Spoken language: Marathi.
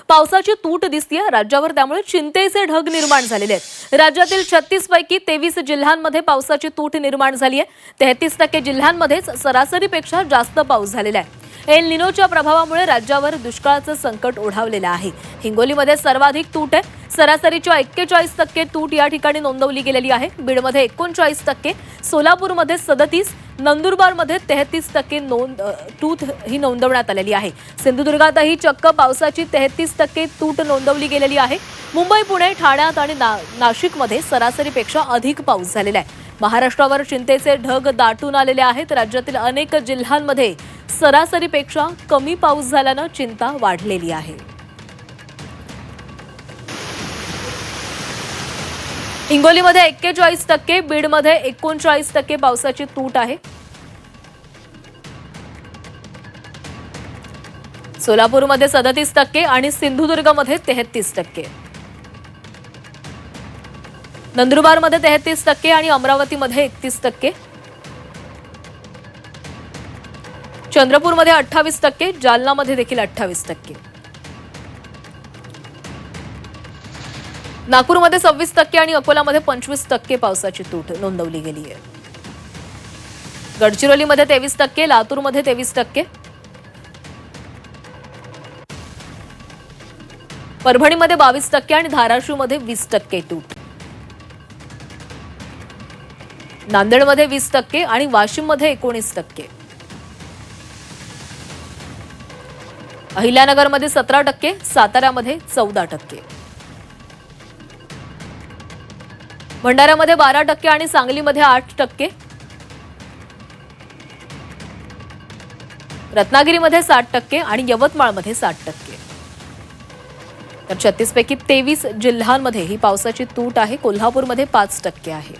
पावसाची तूट दिसतेय राज्यावर, त्यामुळे चिंतेचे ढग निर्माण झालेले आहेत। राज्यातील 36 पैकी 23 जिल्ह्यांमध्ये पावसाची तूट निर्माण झाली आहे। 33% जिल्ह्यांमध्येच सरासरीपेक्षा जास्त पाऊस झालेला आहे। एल निनोच्या प्रभावामुळे राज्यावर दुष्काळाचं संकट ओढावलेलं आहे। हिंगोलीमध्ये सर्वाधिक तूट आहे। सरासरीच्या 41% तूट या ठिकाणी नोंदवली गेलेली आहे। बीडमध्ये 39%, सोलापूरमध्ये 37, नंदुरबारमध्ये 33% तूट ही नोंदवण्यात आलेली आहे। सिंधुदुर्गातही चक्क पावसाची 33% तूट नोंदवली गेलेली आहे। मुंबई, पुणे, ठाण्यात आणि नाशिकमध्ये सरासरीपेक्षा अधिक पाऊस झालेला आहे। महाराष्ट्रावर चिंतेचे ढग दाटून आलेले आहेत। राज्यातील अनेक जिल्ह्यांमध्ये सरासरीपेक्षा कमी पाऊस झाल्यानं चिंता वाढलेली आहे। हिंगोलीमध्ये 41%, बीडमध्ये 39% पावसाची तूट आहे। सोलापूरमध्ये 37% आणि सिंधुदुर्गमध्ये 33%, नंदुरबारमध्ये 33% आणि अमरावतीमध्ये 31%, चंद्रपूरमध्ये 28%, जालनामध्ये देखील 28%, नागपूरमध्ये 26% आणि अकोलामध्ये 25% पावसाची तूट नोंदवली गेली आहे। गडचिरोलीमध्ये 23%, लातूरमध्ये 23%, परभणीमध्ये 22% आणि धाराशिवमध्ये 20% तूट, नांदेडमध्ये 20% आणि वाशिममध्ये 19%, अहिल्यानगरमध्ये 17%, साताऱ्यामध्ये 14%, भंडाऱ्यामध्ये 12% आणि सांगलीमध्ये 8%, रत्नागिरीमध्ये 60% आणि यवतमाळमध्ये 60%। तर 36 पैकी 23 जिल्ह्यांमध्ये ही पावसाची तूट आहे। कोल्हापूरमध्ये 5% आहे।